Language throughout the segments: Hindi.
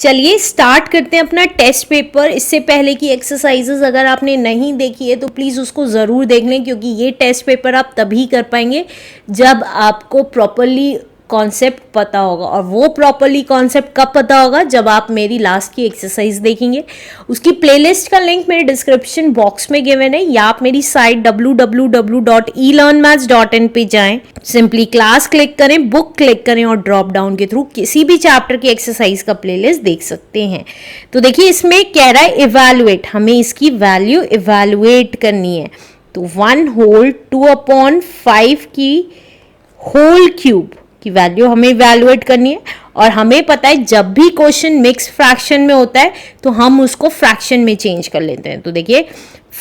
चलिए स्टार्ट करते हैं अपना टेस्ट पेपर। इससे पहले की एक्सरसाइजेस अगर आपने नहीं देखी है तो प्लीज़ उसको ज़रूर देख लें, क्योंकि ये टेस्ट पेपर आप तभी कर पाएंगे जब आपको प्रॉपरली कॉन्सेप्ट पता होगा। और वो प्रॉपरली कॉन्सेप्ट कब पता होगा? जब आप मेरी लास्ट की एक्सरसाइज देखेंगे। उसकी प्लेलिस्ट का लिंक मेरे डिस्क्रिप्शन बॉक्स में गिवन है, या आप मेरी साइट www.elearnmaths.in पे जाएं, सिंपली क्लास क्लिक करें, बुक क्लिक करें और ड्रॉप डाउन के थ्रू किसी भी चैप्टर की एक्सरसाइज का प्लेलिस्ट देख सकते हैं। तो देखिए इसमें कह रहा है इवैल्यूएट, हमें इसकी वैल्यू इवैल्यूएट करनी है। तो 1 होल 2/5 की होल क्यूब की वैल्यू हमें इवैल्यूएट करनी है। और हमें पता है जब भी क्वेश्चन मिक्स फ्रैक्शन में होता है तो हम उसको फ्रैक्शन में चेंज कर लेते हैं। तो देखिए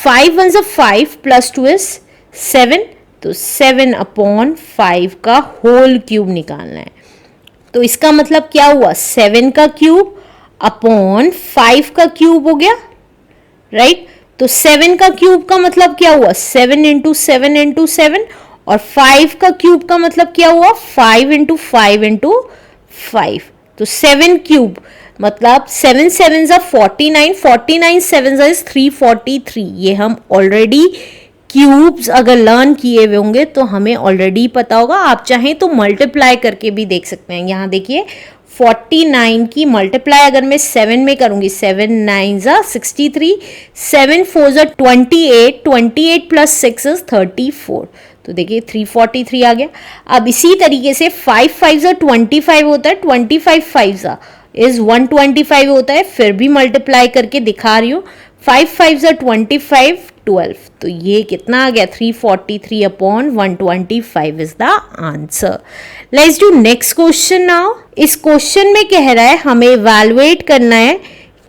5 1 5 प्लस 2 इज 7, तो 7/5 का होल क्यूब निकालना है। तो इसका मतलब क्या हुआ? 7 का क्यूब अपॉन 5 का क्यूब हो गया, राइट। तो 7 का क्यूब का मतलब क्या हुआ? 7 इंटू 7 इंटू 7, और 5 का क्यूब का मतलब क्या हुआ? 5 इंटू 5 इंटू 5। तो 7 क्यूब मतलब 7 7 49, 49 7 इज 343। ये हम ऑलरेडी क्यूब्स अगर लर्न किए हुए होंगे तो हमें ऑलरेडी पता होगा। आप चाहें तो मल्टीप्लाई करके भी देख सकते हैं। यहाँ देखिए 49 की मल्टीप्लाई अगर मैं 7 में करूंगी, 7 9 63, 7 4 28, 28 प्लस 6 इज 34। तो देखिए 343 आ गया। अब इसी तरीके से 5 5 25 होता है, 25 5 इज 125 होता है। फिर भी मल्टीप्लाई करके दिखा रही हूँ, 5 5 25 12। तो ये कितना आ गया? 343/125 is the answer. Let's do next question now. इस क्वेश्चन में कह रहा है हमें इवैल्यूएट करना है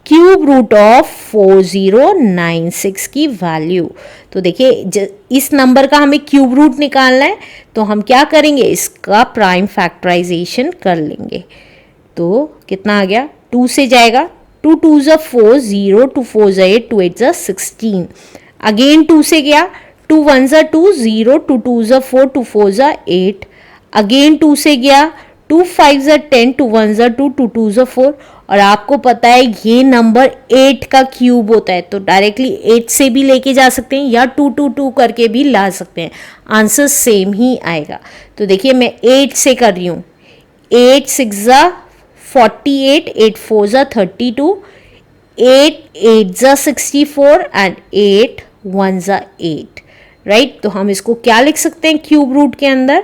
क्यूब रूट ऑफ 4096 की वैल्यू। तो देखिए इस नंबर का हमें क्यूब रूट निकालना है, तो हम क्या करेंगे? इसका प्राइम फैक्टराइजेशन कर लेंगे। तो कितना आ गया? 2 से जाएगा, 2 2 4, 0 2 4 8, 2 8 16। अगेन 2 से गया, 2 1 2, 0 2 2 4, 2 4 8। अगेन 2 से गया, 2 5 10, 2 1 2, 2 2 4। और आपको पता है ये नंबर 8 का क्यूब होता है, तो डायरेक्टली 8 से भी लेके जा सकते हैं या 2 2 2 करके भी ला सकते हैं, आंसर सेम ही आएगा। तो देखिए मैं 8 से कर रही हूँ, 8 6 48, 8 4 32, 8 8 64 एंड 8 1 8, राइट। तो हम इसको क्या लिख सकते हैं क्यूब रूट के अंदर?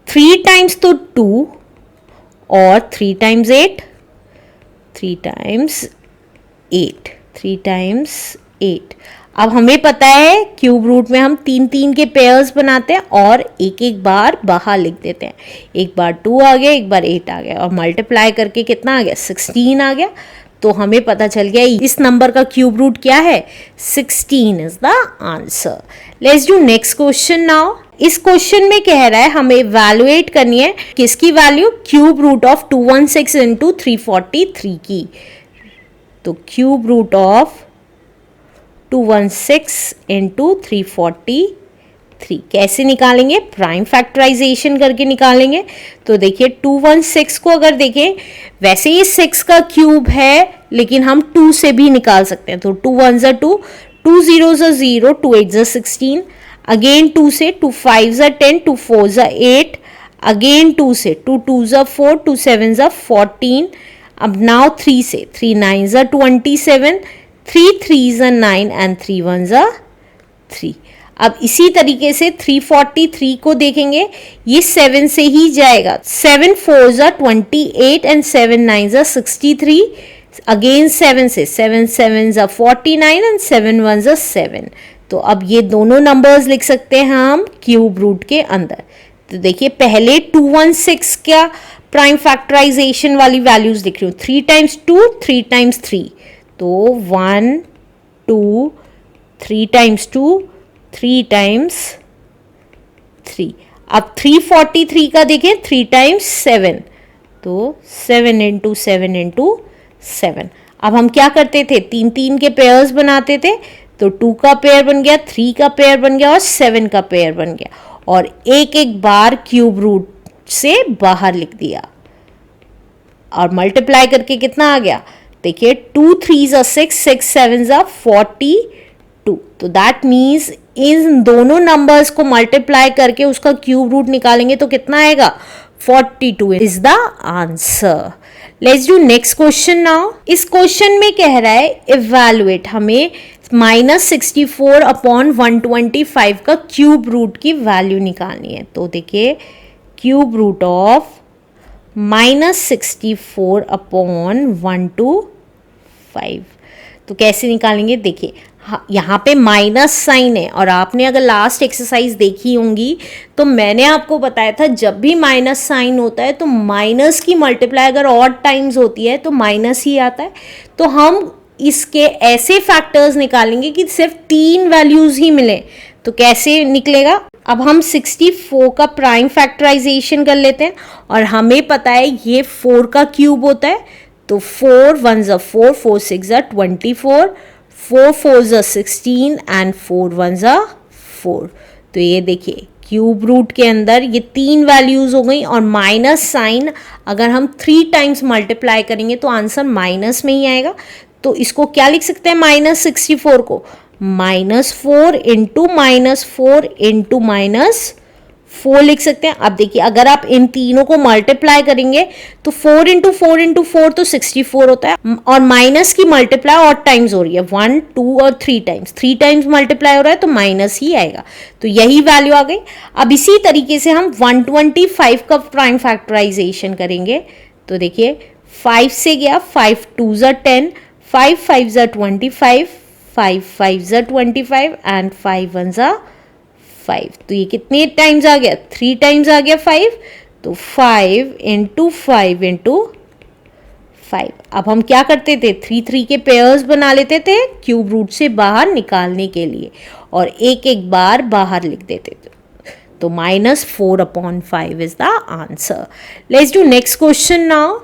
3 टाइम्स तो 2 और 3 टाइम्स 8, 3 टाइम्स 8, 3 टाइम्स 8। अब हमें पता है क्यूब रूट में हम 3 3 के पेयर्स बनाते हैं और एक एक बार बाहर लिख देते हैं। एक बार 2 आ गया, एक बार 8 आ गया, और मल्टीप्लाई करके कितना आ गया? 16 आ गया। तो हमें पता चल गया इस नंबर का क्यूब रूट क्या है? 16 is the answer. Let's do next question now. इस क्वेश्चन में कह रहा है हमें इवैल्यूएट करनी है किसकी value? Cube root of 216 into 343 की। तो क्यूब रूट ऑफ 216 इंटू 343 कैसे निकालेंगे? प्राइम फैक्टराइजेशन करके निकालेंगे। तो देखिए 216 को अगर देखें, वैसे ये 6 का क्यूब है लेकिन हम 2 से भी निकाल सकते हैं। तो 2 1 2, 2 0 0, 2 8 16, अगेन 2 से, 2 5 10, 2 4 8, अगेन 2 से, 2 2 4, 2 7 14। अब नाउ 3 से, 3 9 27, 3 3 9 एंड 3 1 3। अब इसी तरीके से 343 को देखेंगे, ये 7 से ही जाएगा, 7 4 28 एंड 7 9 63। अगेन 7 से, 7 7 49 एंड 7 1 7। तो अब ये दोनों नंबर्स लिख सकते हैं हम क्यूब रूट के अंदर। तो देखिए पहले 216 का प्राइम फैक्टराइजेशन वाली वैल्यूज लिख रही हूँ, 3 टाइम्स 2, 3 टाइम्स 3, तो 1 2, 3 टाइम्स 2, 3 टाइम्स 3। अब 343 का देखें, 3 टाइम्स 7, तो 7 इंटू 7 इंटू 7। अब हम क्या करते थे? 3 3 के पेयर्स बनाते थे। तो 2 का पेयर बन गया, 3 का पेयर बन गया और 7 का पेयर बन गया, और एक एक बार क्यूब रूट से बाहर लिख दिया। और मल्टीप्लाई करके कितना आ गया, देखिए 2 3 6, 6 7 42। तो दैट मीन्स इन दोनों नंबर्स को मल्टीप्लाई करके उसका क्यूब रूट निकालेंगे तो कितना आएगा, 42 is the answer. Let's do next question now. इस क्वेश्चन में कह रहा है इवैल्यूएट, हमें -64 अपॉन 125 का क्यूब रूट की वैल्यू निकालनी है। तो देखिए क्यूब रूट ऑफ -64 अपॉन 125, तो कैसे निकालेंगे, देखिए यहाँ पे माइनस साइन है, और आपने अगर लास्ट एक्सरसाइज देखी होंगी तो मैंने आपको बताया था जब भी माइनस साइन होता है तो माइनस की मल्टीप्लाई अगर ऑड टाइम्स होती है तो माइनस ही आता है। तो हम इसके ऐसे फैक्टर्स निकालेंगे कि सिर्फ 3 वैल्यूज ही मिले। तो कैसे निकलेगा, अब हम 64 का प्राइम फैक्टराइजेशन कर लेते हैं, और हमें पता है ये 4 का क्यूब होता है। तो 4 1 ज़ा 4, 4 6 ज़ा 24, 4 4 ज़ा 16 एंड 4 1 ज़ा 4। तो ये देखिए क्यूब रूट के अंदर ये 3 वैल्यूज हो गई, और माइनस साइन अगर हम 3 टाइम्स मल्टीप्लाई करेंगे तो आंसर माइनस में ही आएगा। तो इसको क्या लिख सकते हैं, -64 को -4 इंटू -4 इंटू -4 लिख सकते हैं। अब देखिए अगर आप इन तीनों को मल्टीप्लाई करेंगे तो 4 इंटू 4 इंटू 4 तो 64 होता है, और माइनस की मल्टीप्लाई और टाइम्स हो रही है, 1 2 और 3 टाइम्स मल्टीप्लाई हो रहा है तो माइनस ही आएगा। तो यही वैल्यू आ गई। अब इसी तरीके से हम 125 का प्राइम फैक्टराइजेशन करेंगे। तो देखिए 5 से गया, 5 2 ज़ा 10, 5 5 ज़ा 25, 5 5 ज़ा 25 एंड 5 1 ज़ा 5। तो ये कितने टाइम्स आ गया, 3 टाइम्स आ गया 5। तो 5 इंटू 5 इंटू 5। अब हम क्या करते थे, 3 3 के पेयर्स बना लेते थे क्यूब रूट से बाहर निकालने के लिए, और एक एक बार बाहर लिख देते थे। तो -4 upon 5 is the answer. Let's do next question now.